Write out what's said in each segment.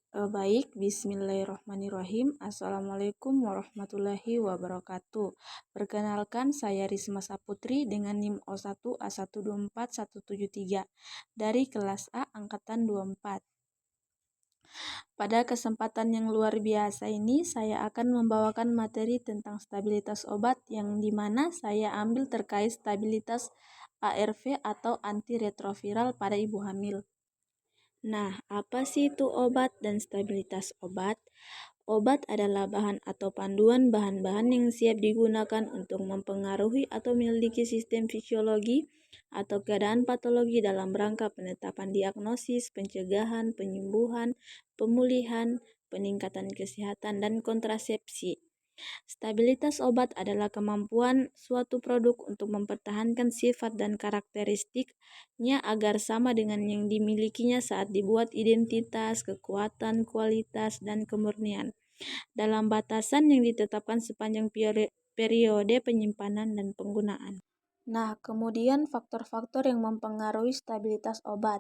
Baik, bismillahirrahmanirrahim. Assalamualaikum warahmatullahi wabarakatuh. Perkenalkan, saya Risma Saputri dengan NIM O1A124-173 dari kelas A angkatan 24. Pada kesempatan yang luar biasa ini, saya akan membawakan materi tentang stabilitas obat yang dimana saya ambil terkait stabilitas ARV atau antiretroviral pada ibu hamil. Nah, apa sih itu obat dan stabilitas obat? Obat adalah bahan atau panduan bahan-bahan yang siap digunakan untuk mempengaruhi atau memiliki sistem fisiologi atau keadaan patologi dalam rangka penetapan diagnosis, pencegahan, penyembuhan, pemulihan, peningkatan kesehatan, dan kontrasepsi. Stabilitas obat adalah kemampuan suatu produk untuk mempertahankan sifat dan karakteristiknya agar sama dengan yang dimilikinya saat dibuat identitas, kekuatan, kualitas, dan kemurnian dalam batasan yang ditetapkan sepanjang periode penyimpanan dan penggunaan. Nah, kemudian faktor-faktor yang mempengaruhi stabilitas obat.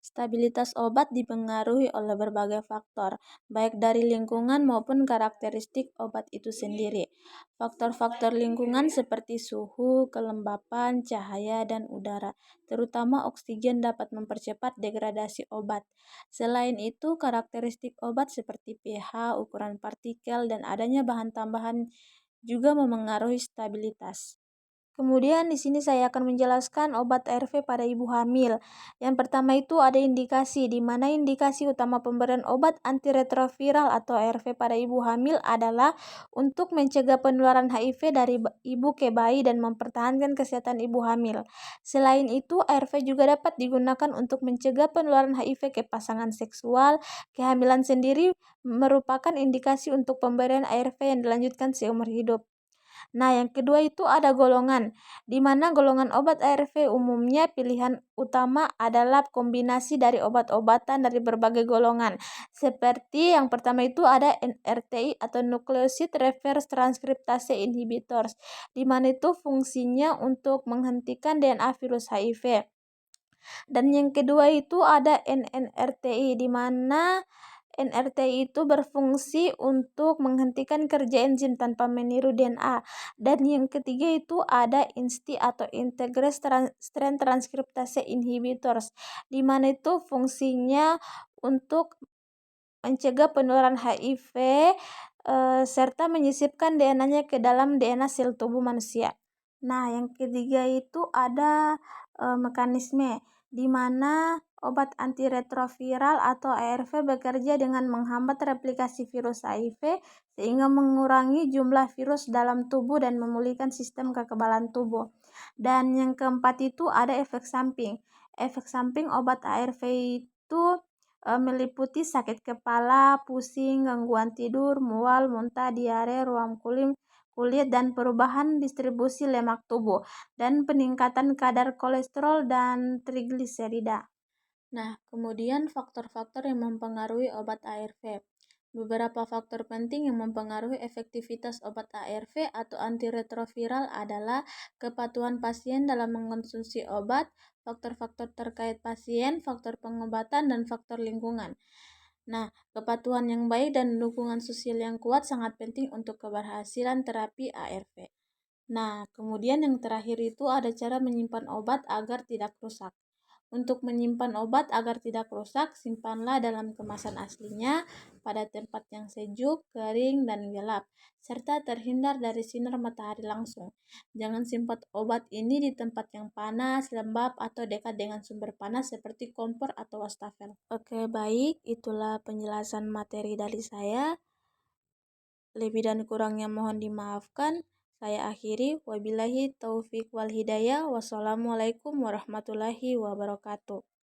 Stabilitas obat dipengaruhi oleh berbagai faktor, baik dari lingkungan maupun karakteristik obat itu sendiri. Faktor-faktor lingkungan seperti suhu, kelembapan, cahaya, dan udara, terutama oksigen dapat mempercepat degradasi obat. Selain itu, karakteristik obat seperti pH, ukuran partikel, dan adanya bahan tambahan juga memengaruhi stabilitas. Kemudian di sini saya akan menjelaskan obat ARV pada ibu hamil. Yang pertama itu ada indikasi, di mana indikasi utama pemberian obat antiretroviral atau ARV pada ibu hamil adalah untuk mencegah penularan HIV dari ibu ke bayi dan mempertahankan kesehatan ibu hamil. Selain itu, ARV juga dapat digunakan untuk mencegah penularan HIV ke pasangan seksual. Kehamilan sendiri merupakan indikasi untuk pemberian ARV yang dilanjutkan seumur hidup. Nah, yang kedua itu ada golongan, di mana golongan obat ARV umumnya pilihan utama adalah kombinasi dari obat-obatan dari berbagai golongan. Seperti yang pertama itu ada NRTI atau Nucleoside Reverse Transcriptase Inhibitors, di mana itu fungsinya untuk menghentikan DNA virus HIV. Dan yang kedua itu ada NNRTI, di mana NRTI itu berfungsi untuk menghentikan kerja enzim tanpa meniru DNA. Dan yang ketiga itu ada INSTI atau Integrase Strand Transcriptase Inhibitors, di mana itu fungsinya untuk mencegah penularan HIV serta menyisipkan DNA-nya ke dalam DNA sel tubuh manusia. Nah, yang ketiga itu ada mekanisme, di mana obat antiretroviral atau ARV bekerja dengan menghambat replikasi virus HIV sehingga mengurangi jumlah virus dalam tubuh dan memulihkan sistem kekebalan tubuh. Dan yang keempat itu ada efek samping. Efek samping obat ARV itu meliputi sakit kepala, pusing, gangguan tidur, mual, muntah, diare, ruam kulit, dan perubahan distribusi lemak tubuh, dan peningkatan kadar kolesterol dan trigliserida. Nah, kemudian faktor-faktor yang mempengaruhi obat ARV. Beberapa faktor penting yang mempengaruhi efektivitas obat ARV atau antiretroviral adalah kepatuhan pasien dalam mengkonsumsi obat, faktor-faktor terkait pasien, faktor pengobatan, dan faktor lingkungan. Nah, kepatuhan yang baik dan dukungan sosial yang kuat sangat penting untuk keberhasilan terapi ARV. Nah, kemudian yang terakhir itu ada cara menyimpan obat agar tidak rusak. Untuk menyimpan obat agar tidak rusak, simpanlah dalam kemasan aslinya pada tempat yang sejuk, kering, dan gelap, serta terhindar dari sinar matahari langsung. Jangan simpan obat ini di tempat yang panas, lembab, atau dekat dengan sumber panas seperti kompor atau wastafel. Oke, baik, itulah penjelasan materi dari saya. Lebih dan kurangnya mohon dimaafkan. Saya akhiri, wabillahi taufik wal hidayah. Wassalamualaikum warahmatullahi wabarakatuh.